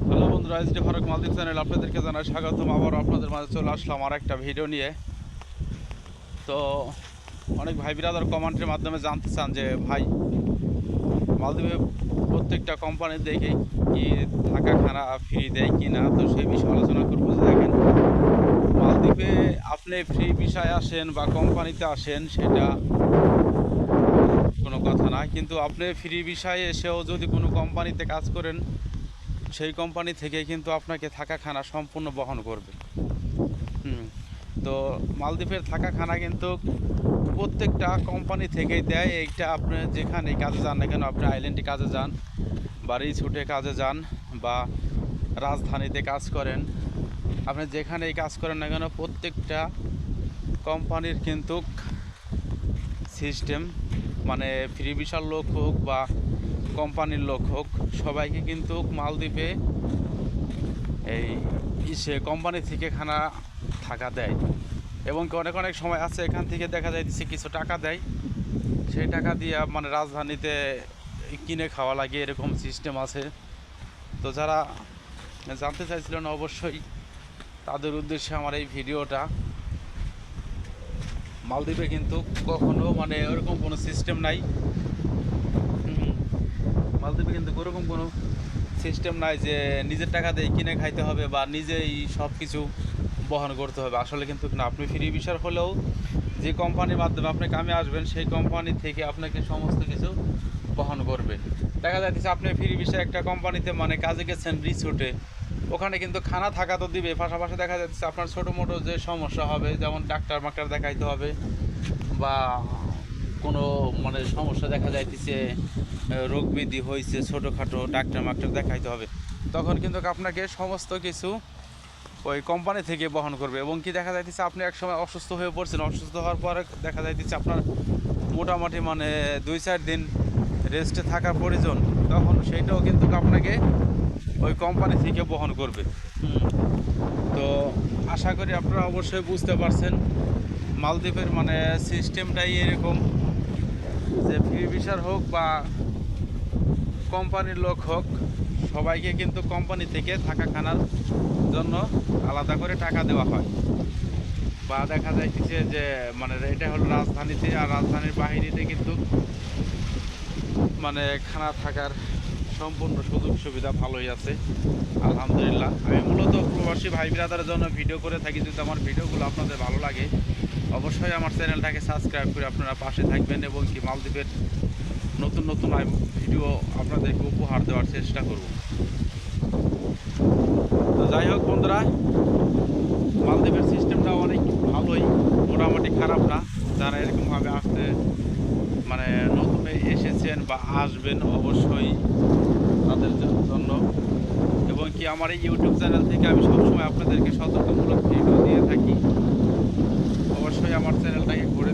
Hello বন্ধুরা, SD Faruk মালদ্বীপ channel আপনাদেরকে জানাই স্বাগতম। আবার আপনাদের মাঝে চলে আসলাম আর একটা ভিডিও নিয়ে। তো অনেক ভাই বিরাদার কমেন্টের মাধ্যমে জানতে চান যে ভাই, মালদ্বীপে প্রত্যেকটা কোম্পানি দেখে কি থাকা খানা ফ্রি দেয় কি না। তো সেই বিষয়ে আলোচনা করবো। যে দেখেন, মালদ্বীপে আপনি ফ্রি ভিসায় আসেন বা কোম্পানিতে আসেন, সেটা কোনো কথা না। কিন্তু আপনি ফ্রি ভিসায় এসেও যদি কোনো কোম্পানিতে কাজ করেন, সেই কোম্পানি থেকে কিন্তু আপনাকে থাকা খানা সম্পূর্ণ বহন করবে। তো মালদ্বীপের থাকা খানা কিন্তু প্রত্যেকটা কোম্পানি থেকেই দেয়। এইটা আপনি যেখানে কাজে যান না কেন, আপনি আইল্যান্ডে কাজে যান বা রিসোর্টে কাজে যান বা রাজধানীতে কাজ করেন, আপনি যেখানেই কাজ করেন না কেন, প্রত্যেকটা কোম্পানির কিন্তু সিস্টেম, মানে ফ্রি ভিসার লোক হোক বা কোম্পানির লোক হোক, সবাইকে কিন্তু মালদ্বীপে এই কোম্পানি থেকে খানা থাকা দেয়। এবং অনেক অনেক সময় আছে, এখান থেকে দেখা যাইতেছে কিছু টাকা দেয়, সেই টাকা দিয়ে মানে রাজধানীতে কিনে খাওয়া লাগে, এরকম সিস্টেম আছে। তো যারা জানতে চাইছিলেন, অবশ্যই তাদের উদ্দেশ্যে আমার এই ভিডিওটা। মালদ্বীপে কিন্তু কখনো মানে ওরকম কোনো সিস্টেম নাই। মালদ্বীপে কিন্তু ওরকম কোনো সিস্টেম নাই যে নিজের টাকা দিয়ে কিনে খাইতে হবে বা নিজেই সব কিছু বহন করতে হবে। আসলে কিন্তু না, আপনি ফ্রি ভিসার হলেও যে কোম্পানির মাধ্যমে আপনি কামে আসবেন, সেই কোম্পানি থেকে আপনাকে সমস্ত কিছু বহন করবে। দেখা যাচ্ছে আপনি ফ্রি ভিসায় একটা কোম্পানিতে মানে কাজে গেছেন রিসোর্টে, ওখানে কিন্তু খানা থাকা তো দিবে, পাশাপাশি দেখা যাচ্ছে আপনার ছোটো মোটো যে সমস্যা হবে, যেমন ডাক্তার মাক্তার দেখাইতে হবে বা কোনো মানে সমস্যা দেখা যাইতেছে, রোগ ব্যাধি হয়েছে ছোটোখাটো, ডাক্তার মাক্তার দেখাইতে হবে, তখন কিন্তু আপনাকে সমস্ত কিছু ওই কোম্পানি থেকে বহন করবে। এবং কি দেখা যাইতেছে আপনি একসময় অসুস্থ হয়ে পড়ছেন, অসুস্থ হওয়ার পরে দেখা যাইতেছে আপনার মোটামুটি মানে 2-4 দিন রেস্টে থাকার প্রয়োজন, তখন সেইটাও কিন্তু আপনাকে ওই কোম্পানি থেকে বহন করবে। তো আশা করি আপনারা অবশ্যই বুঝতে পারছেন, মালদ্বীপের মানে সিস্টেমটাই এরকম যে ফ্রি ভিসার হোক বা কোম্পানির লোক হোক, সবাইকে কিন্তু কোম্পানি থেকে থাকা খানার জন্য আলাদা করে টাকা দেওয়া হয়। বা দেখা যাইতেছে যে মানে এটা হলো রাজধানীতে, আর রাজধানীর বাহিনীতে কিন্তু মানে খানা থাকার সম্পূর্ণ সুযোগ সুবিধা ভালোই আছে, আলহামদুলিল্লাহ। আমি মূলত প্রবাসী ভাই বিরাদারের জন্য ভিডিও করে থাকি। যদি আমার ভিডিওগুলো আপনাদের ভালো লাগে, অবশ্যই আমার চ্যানেলটাকে সাবস্ক্রাইব করে আপনারা পাশে থাকবেন এবং কি মালদ্বীপের নতুন নতুন ভিডিও আপনাদেরকে উপহার দেওয়ার চেষ্টা করব। তো যাই হোক বন্ধুরা, মালদ্বীপের সিস্টেমটা অনেক ভালোই, মোটামুটি খারাপ না। যারা এরকমভাবে আসতে মানে নতুন এসেছেন বা আসবেন, অবশ্যই তাদের জন্য। এবং কি আমার এই ইউটিউব চ্যানেল থেকে আমি সবসময় আপনাদেরকে সতর্কমূলক ভিডিও দিয়ে থাকি। অবশ্যই আমার চ্যানেলটাকে ঘুরে